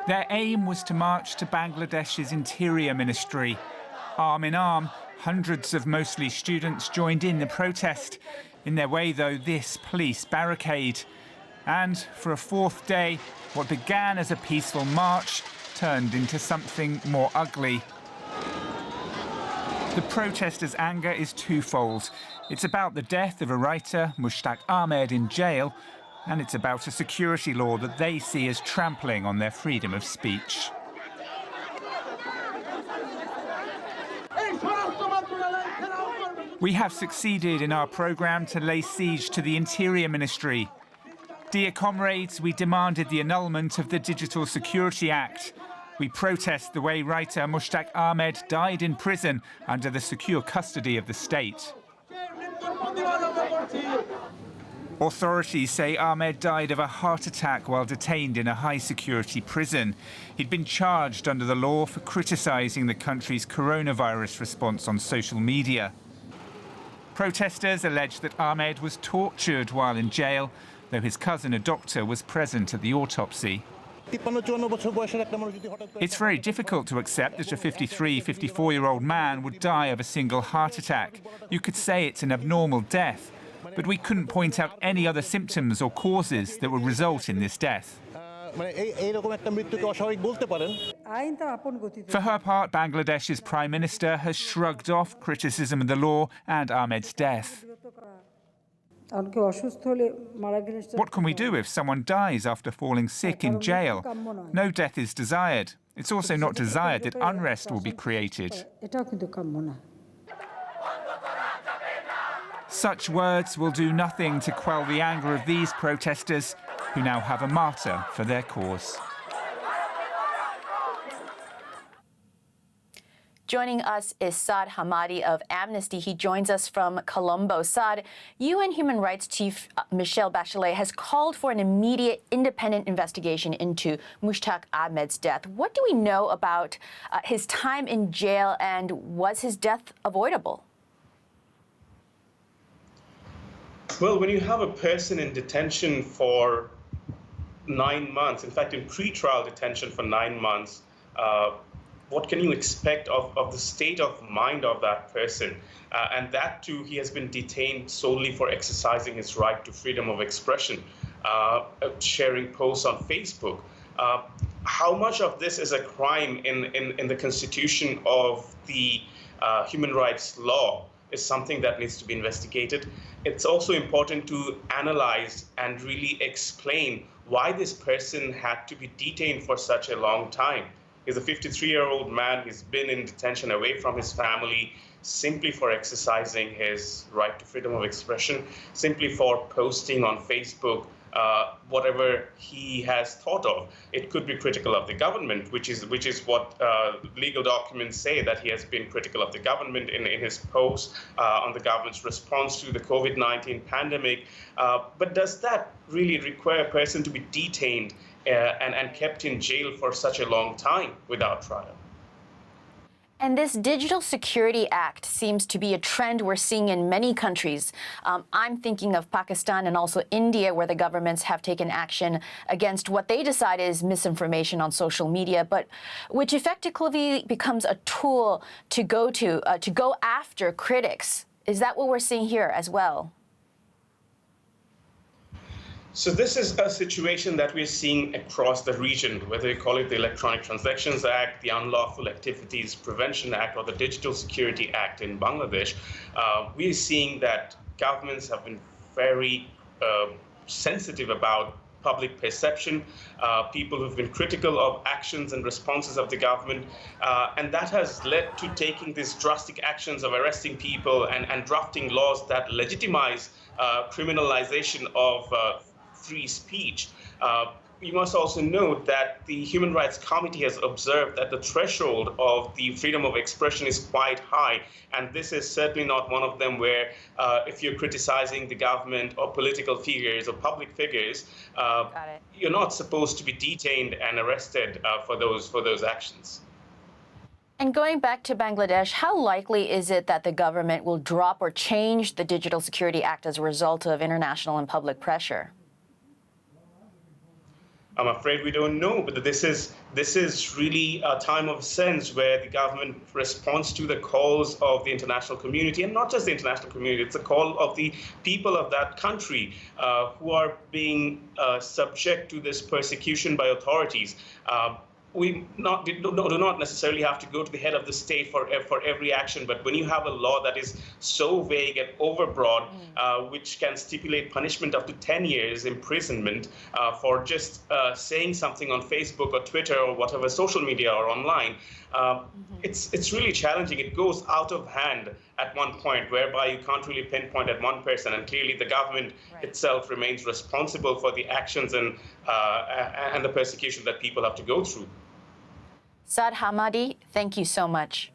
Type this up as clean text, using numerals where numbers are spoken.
Their aim was to march to Bangladesh's Interior Ministry. Arm in arm, hundreds of mostly students joined in the protest. In their way, though, this police barricade. And for a fourth day, what began as a peaceful march turned into something more ugly. The protesters' anger is twofold. It's about the death of a writer, Mushtaq Ahmed, in jail, and it's about a security law that they see as trampling on their freedom of speech. We have succeeded in our programme to lay siege to the Interior Ministry. Dear comrades, we demanded the annulment of the Digital Security Act. We protest the way writer Mushtaq Ahmed died in prison under the secure custody of the state. Authorities say Ahmed died of a heart attack while detained in a high-security prison. He'd been charged under the law for criticising the country's coronavirus response on social media. Protesters allege that Ahmed was tortured while in jail, though his cousin, a doctor, was present at the autopsy. It's very difficult to accept that a 53, 54-year-old man would die of a single heart attack. You could say it's an abnormal death, but we couldn't point out any other symptoms or causes that would result in this death. For her part, Bangladesh's Prime Minister has shrugged off criticism of the law and Ahmed's death. What can we do if someone dies after falling sick in jail? No death is desired. It's also not desired that unrest will be created. Such words will do nothing to quell the anger of these protesters, who now have a martyr for their cause. Joining us is Saad Hamadi of Amnesty. He joins us from Colombo. Saad, UN Human Rights Chief Michelle Bachelet has called for an immediate independent investigation into Mushtaq Ahmed's death. What do we know about his time in jail, and was his death avoidable? Well, when you have a person in detention for 9 months, in fact, in pre-trial detention for 9 months, what can you expect of the state of mind of that person? And that, too, he has been detained solely for exercising his right to freedom of expression, sharing posts on Facebook. How much of this is a crime in the constitution of the human rights law is something that needs to be investigated. It's also important to analyze and really explain why this person had to be detained for such a long time. He's a 53-year-old man. He's been in detention away from his family simply for exercising his right to freedom of expression, simply for posting on Facebook whatever he has thought of. It could be critical of the government, which is what legal documents say, that he has been critical of the government in his posts on the government's response to the COVID-19 pandemic. But does that really require a person to be detained and kept in jail for such a long time without trial? And this Digital Security Act seems to be a trend we're seeing in many countries. I'm thinking of Pakistan and also India, where the governments have taken action against what they decide is misinformation on social media, but which effectively becomes a tool to go after critics. Is that what we're seeing here as well? So this is a situation that we're seeing across the region, whether you call it the Electronic Transactions Act, the Unlawful Activities Prevention Act, or the Digital Security Act in Bangladesh. We're seeing that governments have been very sensitive about public perception, people who've been critical of actions and responses of the government, and that has led to taking these drastic actions of arresting people and drafting laws that legitimize criminalization of free speech. You must also note that the Human Rights Committee has observed that the threshold of the freedom of expression is quite high, and this is certainly not one of them where if you're criticizing the government or political figures or public figures, you're not supposed to be detained and arrested for those actions. And going back to Bangladesh, how likely is it that the government will drop or change the Digital Security Act as a result of international and public pressure? I'm afraid we don't know, but this is really a time of sense where the government responds to the calls of the international community, and not just the international community. It's a call of the people of that country who are being subject to this persecution by authorities. We do not necessarily have to go to the head of the state for every action, but when you have a law that is so vague and overbroad, which can stipulate punishment up to 10 years imprisonment for just saying something on Facebook or Twitter or whatever social media or online, it's really challenging. It goes out of hand at one point, whereby you can't really pinpoint at one person, and clearly the government itself remains responsible for the actions and the persecution that people have to go through. Saad Hamadi, thank you so much.